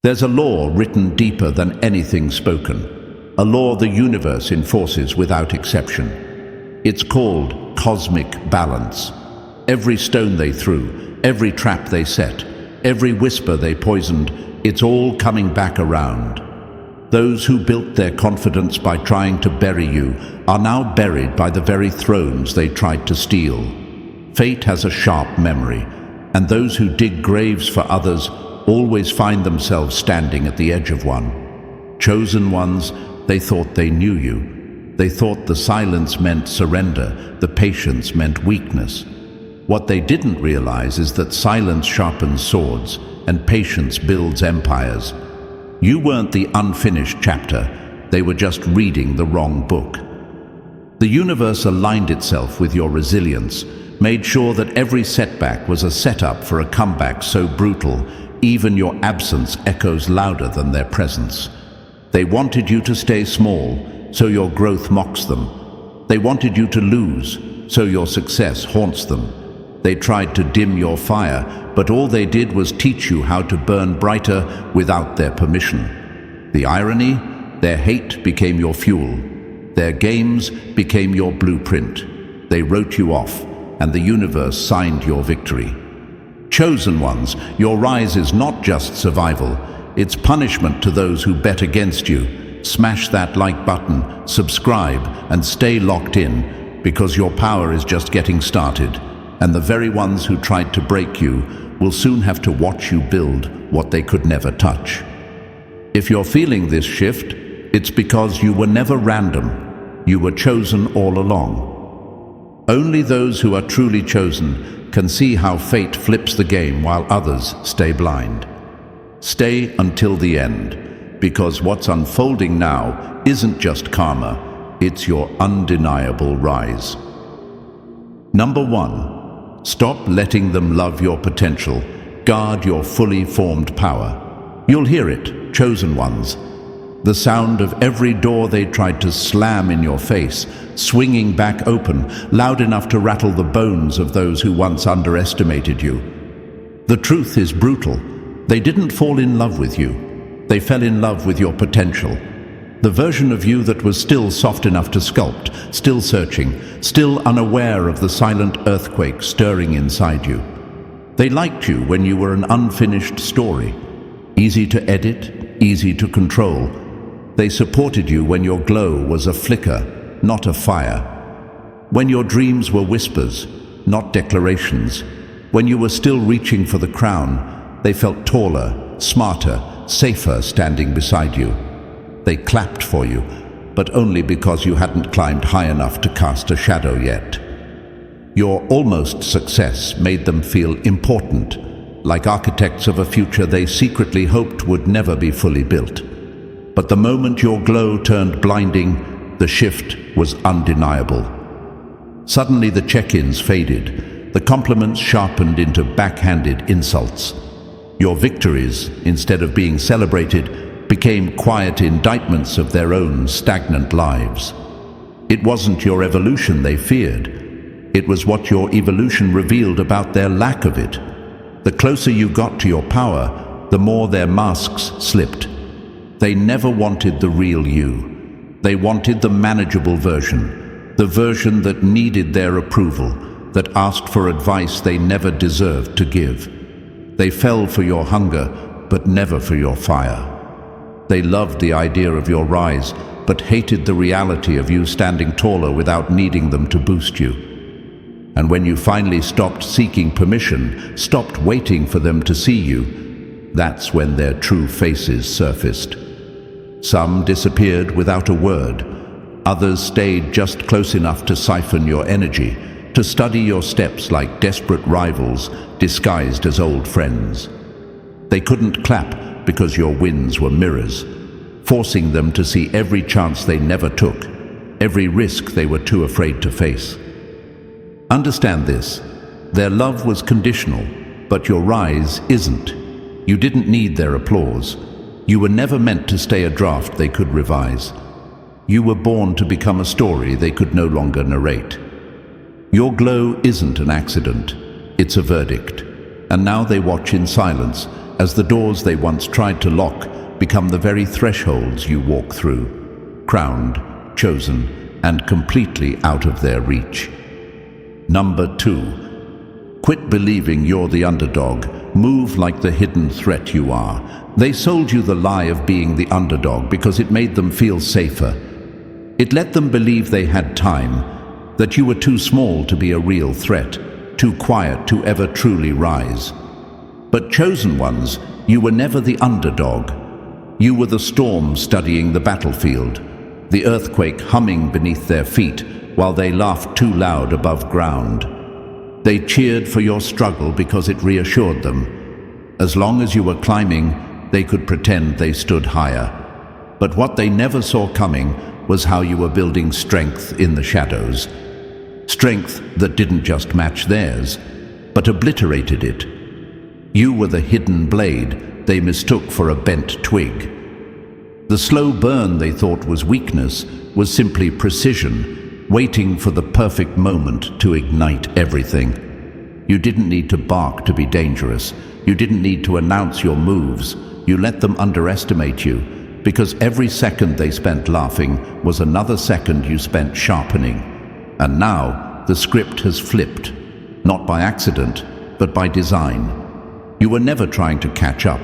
There's a law written deeper than anything spoken, a law the universe enforces without exception. It's called cosmic balance. Every stone they threw, every trap they set, every whisper they poisoned, it's all coming back around. Those who built their confidence by trying to bury you are now buried by the very thrones they tried to steal. Fate has a sharp memory, and those who dig graves for others always find themselves standing at the edge of one. Chosen ones, they thought they knew you. They thought the silence meant surrender, the patience meant weakness. What they didn't realize is that silence sharpens swords and patience builds empires. You weren't the unfinished chapter, they were just reading the wrong book. The universe aligned itself with your resilience, made sure that every setback was a setup for a comeback so brutal, even your absence echoes louder than their presence. They wanted you to stay small, so your growth mocks them. They wanted you to lose, so your success haunts them. They tried to dim your fire, but all they did was teach you how to burn brighter without their permission. The irony? Their hate became your fuel. Their games became your blueprint. They wrote you off, and the universe signed your victory. Chosen ones, your rise is not just survival, it's punishment to those who bet against you. Smash that like button, subscribe, and stay locked in, because your power is just getting started, and the very ones who tried to break you will soon have to watch you build what they could never touch. If you're feeling this shift, it's because you were never random. You were chosen all along. Only those who are truly chosen can see how fate flips the game while others stay blind. Stay until the end, because what's unfolding now isn't just karma, it's your undeniable rise. Number 1, stop letting them love your potential. Guard your fully formed power. You'll hear it, chosen ones. The sound of every door they tried to slam in your face, swinging back open, loud enough to rattle the bones of those who once underestimated you. The truth is brutal. They didn't fall in love with you. They fell in love with your potential. The version of you that was still soft enough to sculpt, still searching, still unaware of the silent earthquake stirring inside you. They liked you when you were an unfinished story. Easy to edit, easy to control. They supported you when your glow was a flicker, not a fire. When your dreams were whispers, not declarations. When you were still reaching for the crown, they felt taller, smarter, safer standing beside you. They clapped for you, but only because you hadn't climbed high enough to cast a shadow yet. Your almost success made them feel important, like architects of a future they secretly hoped would never be fully built. But the moment your glow turned blinding, the shift was undeniable. Suddenly the check-ins faded, the compliments sharpened into backhanded insults. Your victories, instead of being celebrated, became quiet indictments of their own stagnant lives. It wasn't your evolution they feared. It was what your evolution revealed about their lack of it. The closer you got to your power, the more their masks slipped. They never wanted the real you. They wanted the manageable version, the version that needed their approval, that asked for advice they never deserved to give. They fell for your hunger, but never for your fire. They loved the idea of your rise, but hated the reality of you standing taller without needing them to boost you. And when you finally stopped seeking permission, stopped waiting for them to see you, that's when their true faces surfaced. Some disappeared without a word. Others stayed just close enough to siphon your energy, to study your steps like desperate rivals disguised as old friends. They couldn't clap because your wins were mirrors, forcing them to see every chance they never took, every risk they were too afraid to face. Understand this, their love was conditional, but your rise isn't. You didn't need their applause. You were never meant to stay a draft they could revise. You were born to become a story they could no longer narrate. Your glow isn't an accident, it's a verdict. and now they watch in silence as the doors they once tried to lock become the very thresholds you walk through, crowned, chosen, and completely out of their reach. Number 2. Quit believing you're the underdog. Move like the hidden threat you are. They sold you the lie of being the underdog because it made them feel safer. It let them believe they had time, that you were too small to be a real threat, too quiet to ever truly rise. But chosen ones, you were never the underdog. You were the storm studying the battlefield, the earthquake humming beneath their feet while they laughed too loud above ground. They cheered for your struggle because it reassured them. As long as you were climbing, they could pretend they stood higher. But what they never saw coming was how you were building strength in the shadows. Strength that didn't just match theirs, but obliterated it. You were the hidden blade they mistook for a bent twig. The slow burn they thought was weakness was simply precision, waiting for the perfect moment to ignite everything. You didn't need to bark to be dangerous. You didn't need to announce your moves. You let them underestimate you, because every second they spent laughing was another second you spent sharpening. And now the script has flipped, not by accident, but by design. You were never trying to catch up.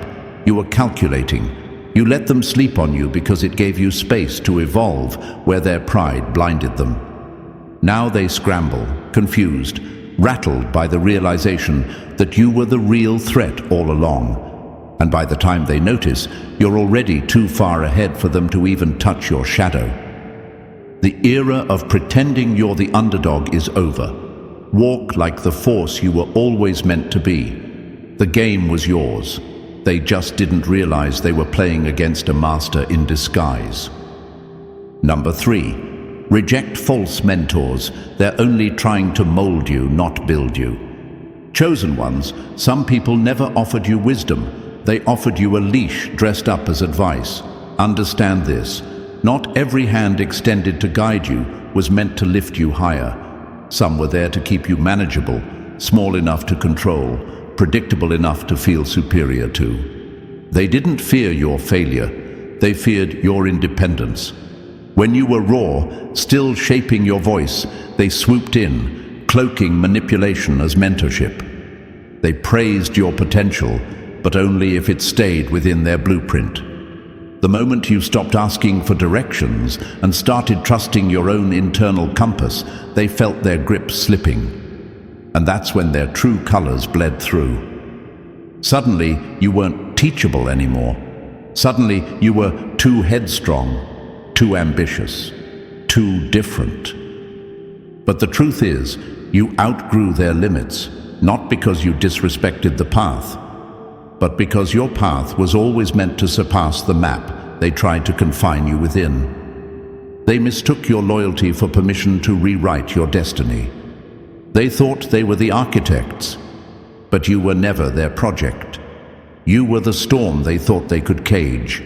You were calculating. You let them sleep on you because it gave you space to evolve where their pride blinded them. Now they scramble, confused, rattled by the realization that you were the real threat all along. And by the time they notice, you're already too far ahead for them to even touch your shadow. The era of pretending you're the underdog is over. Walk like the force you were always meant to be. The game was yours. They just didn't realize they were playing against a master in disguise. Number 3. Reject false mentors. They're only trying to mold you, not build you. Chosen ones, some people never offered you wisdom. They offered you a leash dressed up as advice. Understand this. Not every hand extended to guide you was meant to lift you higher. Some were there to keep you manageable, small enough to control, predictable enough to feel superior to. They didn't fear your failure. They feared your independence. When you were raw, still shaping your voice, they swooped in, cloaking manipulation as mentorship. They praised your potential, but only if it stayed within their blueprint. The moment you stopped asking for directions and started trusting your own internal compass, they felt their grip slipping. And that's when their true colors bled through. Suddenly, you weren't teachable anymore. Suddenly, you were too headstrong, too ambitious, too different. But the truth is, you outgrew their limits, not because you disrespected the path, but because your path was always meant to surpass the map they tried to confine you within. They mistook your loyalty for permission to rewrite your destiny. They thought they were the architects, but you were never their project. You were the storm they thought they could cage.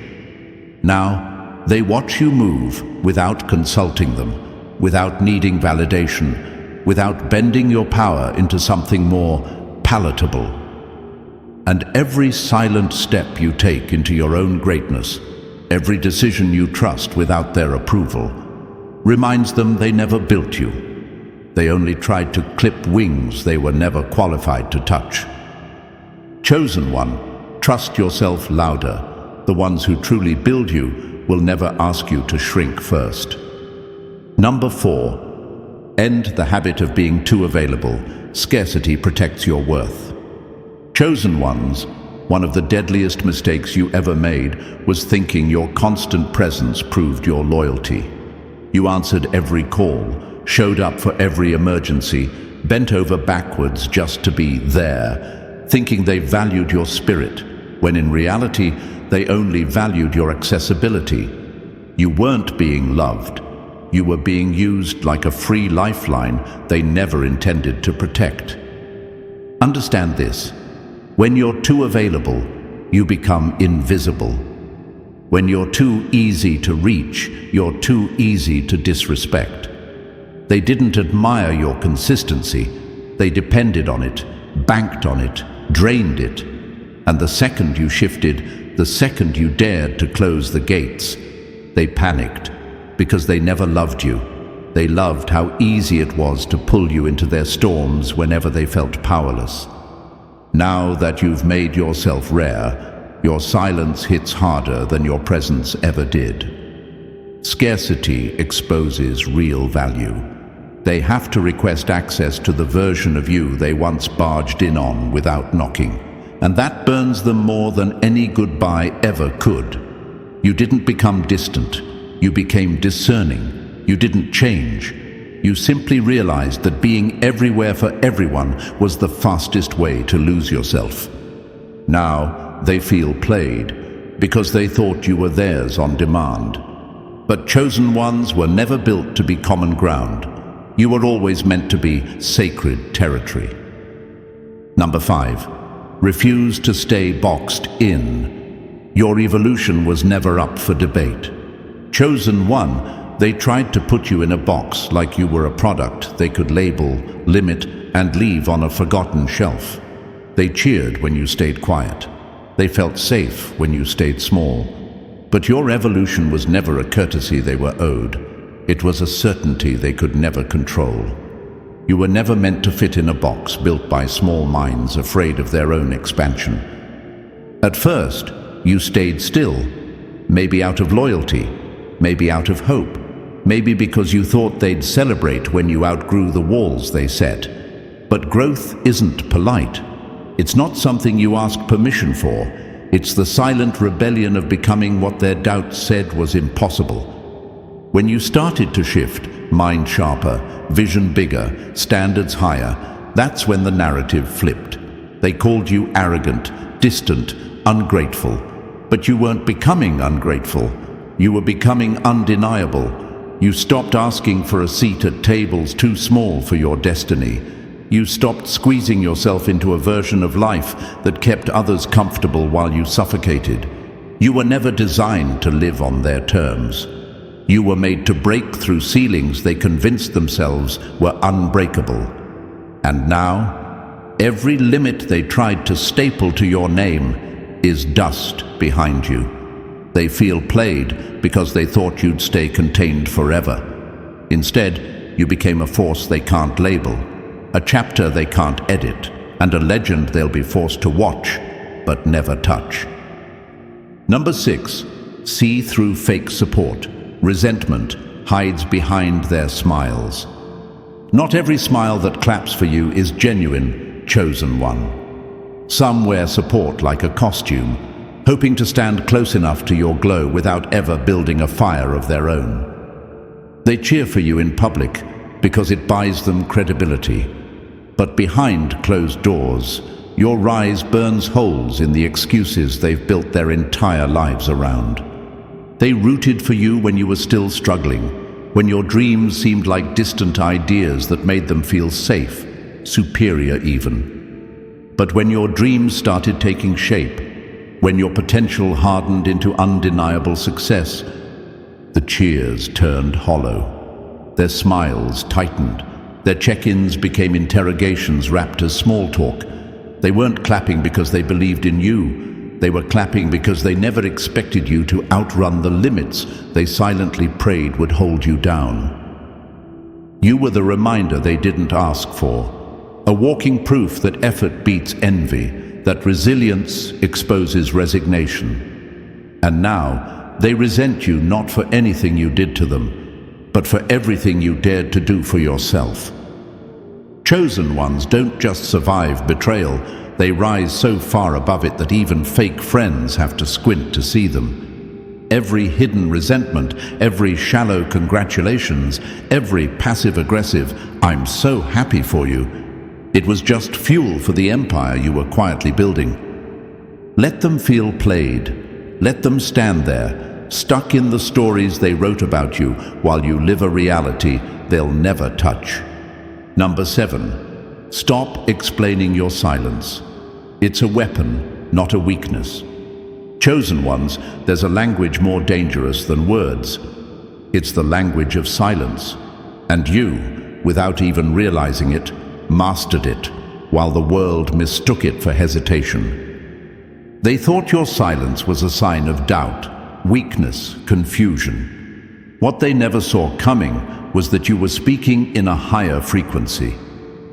Now, they watch you move without consulting them, without needing validation, without bending your power into something more palatable. And every silent step you take into your own greatness, every decision you trust without their approval, reminds them they never built you. They only tried to clip wings they were never qualified to touch. Chosen one, trust yourself louder. The ones who truly build you will never ask you to shrink first. Number 4. End the habit of being too available. Scarcity protects your worth. Chosen ones, one of the deadliest mistakes you ever made was thinking your constant presence proved your loyalty. You answered every call, showed up for every emergency, bent over backwards just to be there, thinking they valued your spirit, when in reality, they only valued your accessibility. You weren't being loved. You were being used like a free lifeline they never intended to protect. Understand this. When you're too available, you become invisible. When you're too easy to reach, you're too easy to disrespect. They didn't admire your consistency. They depended on it, banked on it, drained it. And the second you shifted, the second you dared to close the gates, they panicked because they never loved you. They loved how easy it was to pull you into their storms whenever they felt powerless. Now that you've made yourself rare, your silence hits harder than your presence ever did. Scarcity exposes real value. They have to request access to the version of you they once barged in on without knocking, and that burns them more than any goodbye ever could. You didn't become distant. You became discerning. You didn't change. You simply realized that being everywhere for everyone was the fastest way to lose yourself. Now they feel played because they thought you were theirs on demand. But chosen ones were never built to be common ground. You were always meant to be sacred territory. Number 5. Refuse to stay boxed in. Your evolution was never up for debate. Chosen one, they tried to put you in a box like you were a product they could label, limit, and leave on a forgotten shelf. They cheered when you stayed quiet. They felt safe when you stayed small. But your evolution was never a courtesy they were owed. It was a certainty they could never control. You were never meant to fit in a box built by small minds afraid of their own expansion. At first, you stayed still, maybe out of loyalty, maybe out of hope, maybe because you thought they'd celebrate when you outgrew the walls they set. But growth isn't polite. It's not something you ask permission for. It's the silent rebellion of becoming what their doubts said was impossible. When you started to shift, mind sharper, vision bigger, standards higher, that's when the narrative flipped. They called you arrogant, distant, ungrateful. But you weren't becoming ungrateful. You were becoming undeniable. You stopped asking for a seat at tables too small for your destiny. You stopped squeezing yourself into a version of life that kept others comfortable while you suffocated. You were never designed to live on their terms. You were made to break through ceilings they convinced themselves were unbreakable. And now, every limit they tried to staple to your name is dust behind you. They feel played because they thought you'd stay contained forever. Instead, you became a force they can't label, a chapter they can't edit, and a legend they'll be forced to watch, but never touch. Number 6. See through fake support. Resentment hides behind their smiles. Not every smile that claps for you is genuine, chosen one. Some wear support like a costume, hoping to stand close enough to your glow without ever building a fire of their own. They cheer for you in public because it buys them credibility. But behind closed doors, your rise burns holes in the excuses they've built their entire lives around. They rooted for you when you were still struggling, when your dreams seemed like distant ideas that made them feel safe, superior even. But when your dreams started taking shape, when your potential hardened into undeniable success, the cheers turned hollow. Their smiles tightened. Their check-ins became interrogations wrapped as small talk. They weren't clapping because they believed in you. They were clapping because they never expected you to outrun the limits they silently prayed would hold you down. You were the reminder they didn't ask for, a walking proof that effort beats envy, that resilience exposes resignation. And now, they resent you not for anything you did to them, but for everything you dared to do for yourself. Chosen ones don't just survive betrayal, they rise so far above it that even fake friends have to squint to see them. Every hidden resentment, every shallow congratulations, every passive-aggressive, "I'm so happy for you," it was just fuel for the empire you were quietly building. Let them feel played. Let them stand there, stuck in the stories they wrote about you, while you live a reality they'll never touch. Number 7. Stop explaining your silence. It's a weapon, not a weakness. Chosen ones, there's a language more dangerous than words. It's the language of silence. And you, without even realizing it, mastered it. while the world mistook it for hesitation. They thought your silence was a sign of doubt, weakness, confusion. What they never saw coming was that you were speaking in a higher frequency,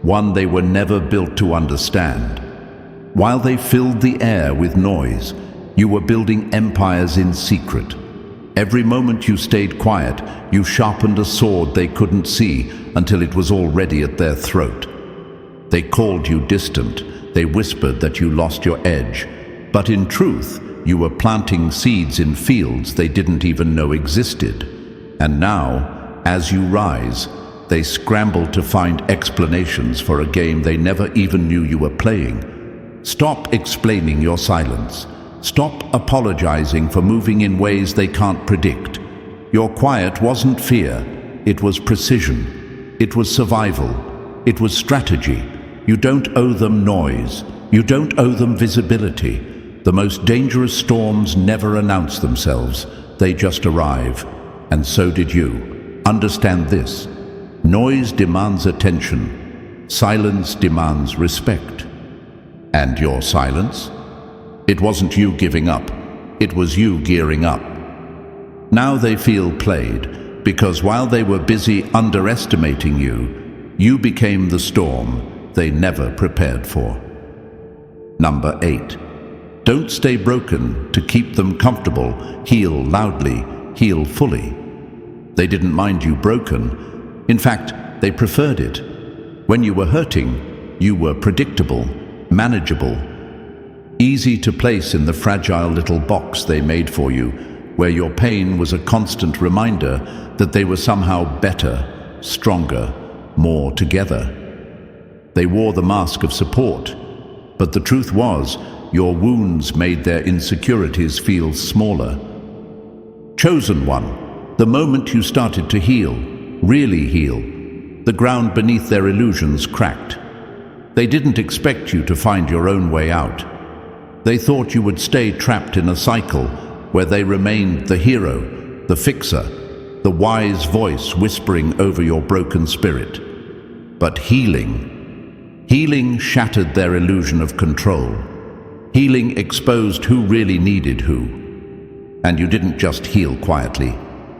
one they were never built to understand. While they filled the air with noise, you were building empires in secret. Every moment you stayed quiet, you sharpened a sword they couldn't see until it was already at their throat. They called you distant, they whispered that you lost your edge, but in truth, you were planting seeds in fields they didn't even know existed. And now, as you rise, they scramble to find explanations for a game they never even knew you were playing. Stop explaining your silence. Stop apologizing for moving in ways they can't predict. Your quiet wasn't fear, it was precision. It was survival. It was strategy. You don't owe them noise. You don't owe them visibility. The most dangerous storms never announce themselves. They just arrive. And so did you. Understand this. Noise demands attention. Silence demands respect. And your silence? It wasn't you giving up. It was you gearing up. Now they feel played, because while they were busy underestimating you, you became the storm they never prepared for. Number 8. Don't stay broken to keep them comfortable. Heal loudly, heal fully. They didn't mind you broken. In fact, they preferred it. When you were hurting, you were predictable, manageable, easy to place in the fragile little box they made for you, where your pain was a constant reminder that they were somehow better, stronger, more together. They wore the mask of support, but the truth was, your wounds made their insecurities feel smaller. Chosen one, the moment you started to heal, really heal, the ground beneath their illusions cracked. They didn't expect you to find your own way out. They thought you would stay trapped in a cycle where they remained the hero, the fixer, the wise voice whispering over your broken spirit. But healing shattered their illusion of control. Healing exposed who really needed who. And you didn't just heal quietly,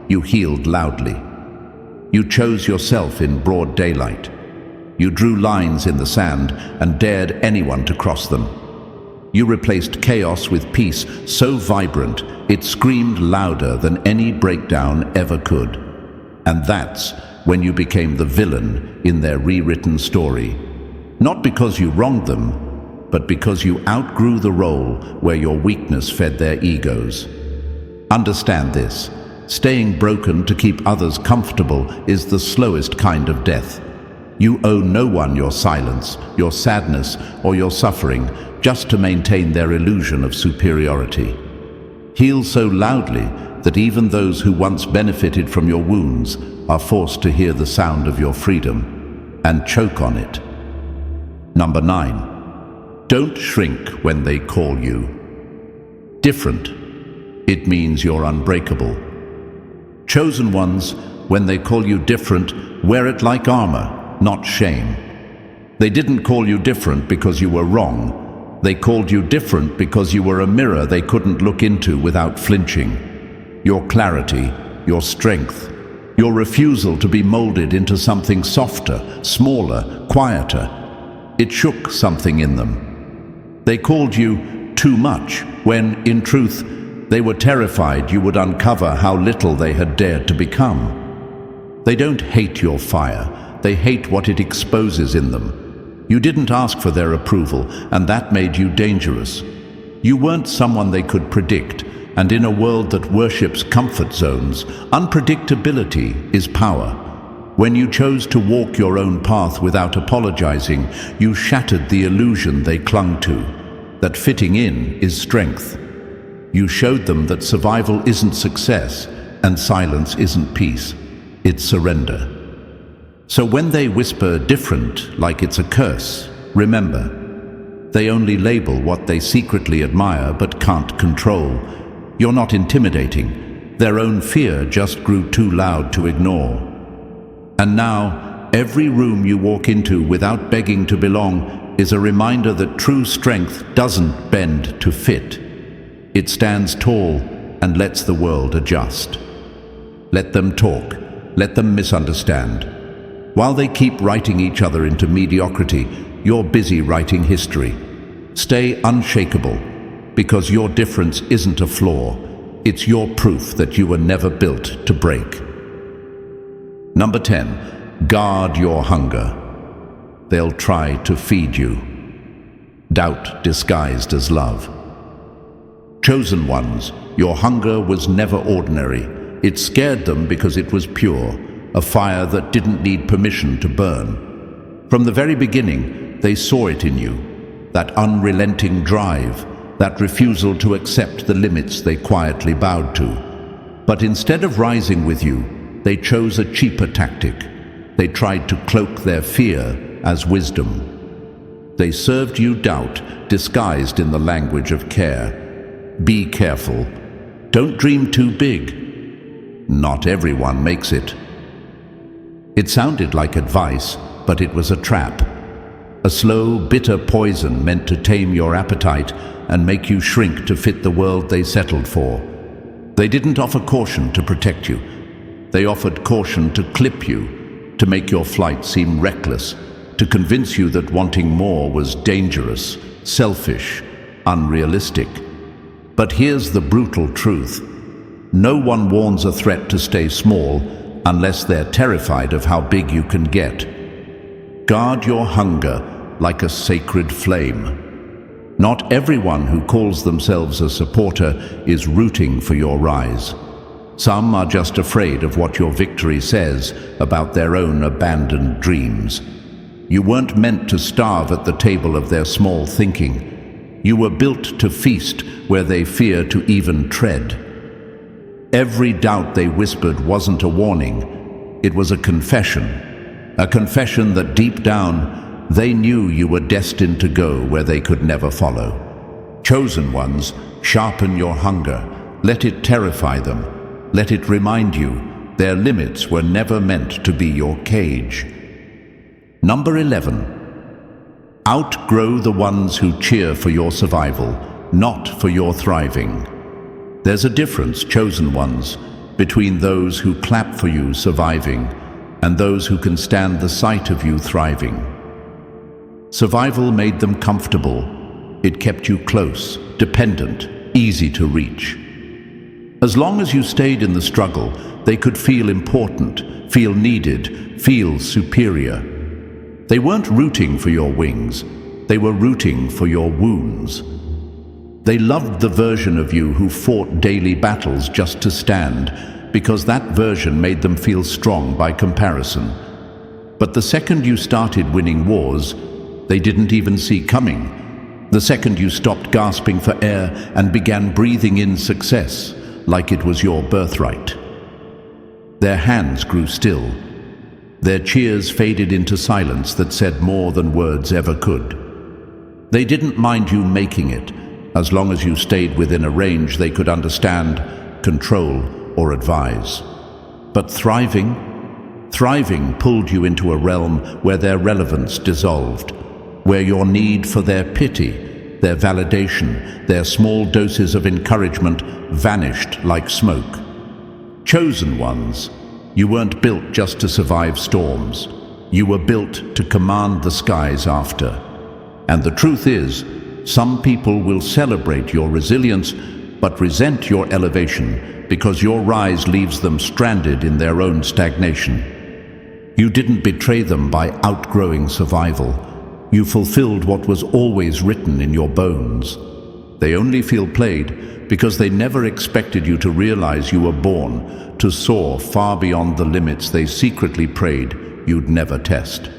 you healed loudly. You chose yourself in broad daylight. You drew lines in the sand and dared anyone to cross them. You replaced chaos with peace so vibrant it screamed louder than any breakdown ever could. And that's when you became the villain in their rewritten story. Not because you wronged them, but because you outgrew the role where your weakness fed their egos. Understand this. Staying broken to keep others comfortable is the slowest kind of death. You owe no one your silence, your sadness, or your suffering just to maintain their illusion of superiority. Heal so loudly that even those who once benefited from your wounds are forced to hear the sound of your freedom and choke on it. Number 9. Don't shrink when they call you different. It means you're unbreakable. Chosen ones, when they call you different, wear it like armor, not shame. They didn't call you different because you were wrong. They called you different because you were a mirror they couldn't look into without flinching. Your clarity, your strength, your refusal to be molded into something softer, smaller, quieter. It shook something in them. They called you too much when, in truth, they were terrified you would uncover how little they had dared to become. They don't hate your fire. They hate what it exposes in them. You didn't ask for their approval, and that made you dangerous. You weren't someone they could predict, and in a world that worships comfort zones, unpredictability is power. When you chose to walk your own path without apologizing, you shattered the illusion they clung to, that fitting in is strength. You showed them that survival isn't success, and silence isn't peace. It's surrender. So when they whisper different like it's a curse, remember, they only label what they secretly admire but can't control. You're not intimidating. Their own fear just grew too loud to ignore. And now, every room you walk into without begging to belong, is a reminder that true strength doesn't bend to fit. It stands tall and lets the world adjust. Let them talk, let them misunderstand. While they keep writing each other into mediocrity, you're busy writing history. Stay unshakable, because your difference isn't a flaw. It's your proof that you were never built to break. Number 10, guard your hunger. They'll try to feed you. Doubt disguised as love. Chosen ones, your hunger was never ordinary. It scared them because it was pure, a fire that didn't need permission to burn. From the very beginning, they saw it in you, that unrelenting drive, that refusal to accept the limits they quietly bowed to. But instead of rising with you, they chose a cheaper tactic. They tried to cloak their fear as wisdom. They served you doubt, disguised in the language of care. Be careful. Don't dream too big. Not everyone makes it. It sounded like advice, but it was a trap. A slow, bitter poison meant to tame your appetite and make you shrink to fit the world they settled for. They didn't offer caution to protect you. They offered caution to clip you, to make your flight seem reckless, to convince you that wanting more was dangerous, selfish, unrealistic. But here's the brutal truth. No one warns a threat to stay small unless they're terrified of how big you can get. Guard your hunger like a sacred flame. Not everyone who calls themselves a supporter is rooting for your rise. Some are just afraid of what your victory says about their own abandoned dreams. You weren't meant to starve at the table of their small thinking. You were built to feast where they fear to even tread. Every doubt they whispered wasn't a warning. It was a confession that deep down they knew you were destined to go where they could never follow. Chosen ones, sharpen your hunger. Let it terrify them. Let it remind you their limits were never meant to be your cage. Number 11. Outgrow the ones who cheer for your survival, not for your thriving. There's a difference, chosen ones, between those who clap for you surviving and those who can stand the sight of you thriving. Survival made them comfortable. It kept you close, dependent, easy to reach. As long as you stayed in the struggle, they could feel important, feel needed, feel superior. They weren't rooting for your wings. They were rooting for your wounds. They loved the version of you who fought daily battles just to stand, because that version made them feel strong by comparison. But the second you started winning wars, they didn't even see coming. The second you stopped gasping for air and began breathing in success, like it was your birthright. Their hands grew still. Their cheers faded into silence that said more than words ever could. They didn't mind you making it, as long as you stayed within a range they could understand, control, or advise. But thriving pulled you into a realm where their relevance dissolved, where your need for their pity, their validation, their small doses of encouragement vanished like smoke. Chosen ones, you weren't built just to survive storms. You were built to command the skies after. And the truth is, some people will celebrate your resilience, but resent your elevation because your rise leaves them stranded in their own stagnation. You didn't betray them by outgrowing survival. You fulfilled what was always written in your bones. They only feel played because they never expected you to realize you were born to soar far beyond the limits they secretly prayed you'd never test.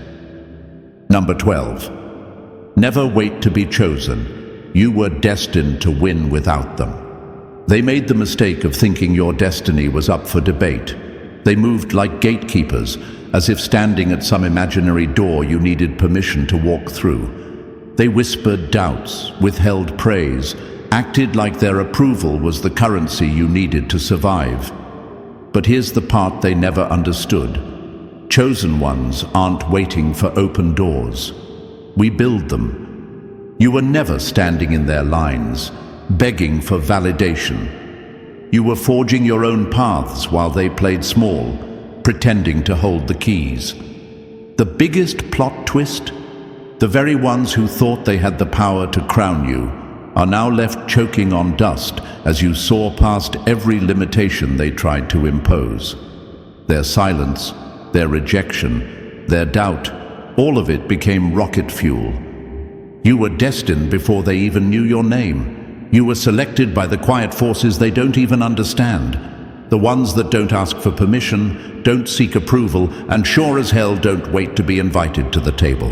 Number 12. Never wait to be chosen. You were destined to win without them. They made the mistake of thinking your destiny was up for debate. They moved like gatekeepers, as if standing at some imaginary door you needed permission to walk through. They whispered doubts, withheld praise, acted like their approval was the currency you needed to survive. But here's the part they never understood. Chosen ones aren't waiting for open doors. we build them. You were never standing in their lines, begging for validation. You were forging your own paths while they played small, pretending to hold the keys. The biggest plot twist? The very ones who thought they had the power to crown you are now left choking on dust as you soar past every limitation they tried to impose. Their silence, their rejection, their doubt, all of it became rocket fuel. You were destined before they even knew your name. You were selected by the quiet forces they don't even understand. The ones that don't ask for permission, don't seek approval, and sure as hell don't wait to be invited to the table.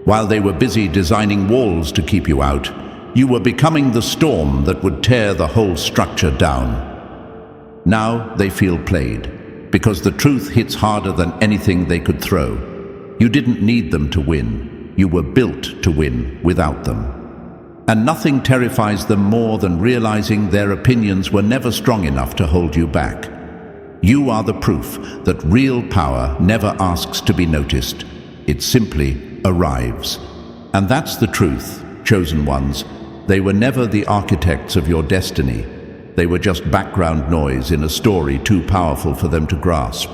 While they were busy designing walls to keep you out, you were becoming the storm that would tear the whole structure down. Now they feel played, because the truth hits harder than anything they could throw. You didn't need them to win. You were built to win without them. And nothing terrifies them more than realizing their opinions were never strong enough to hold you back. You are the proof that real power never asks to be noticed. It simply arrives. And that's the truth, chosen ones. They were never the architects of your destiny. They were just background noise in a story too powerful for them to grasp.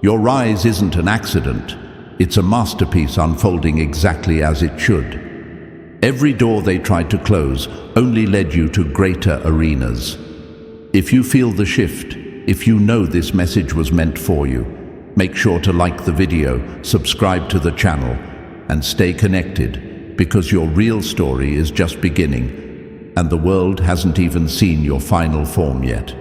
Your rise isn't an accident. It's a masterpiece unfolding exactly as it should. Every door they tried to close only led you to greater arenas. If you feel the shift, if you know this message was meant for you, make sure to like the video, subscribe to the channel, and stay connected, because your real story is just beginning, and the world hasn't even seen your final form yet.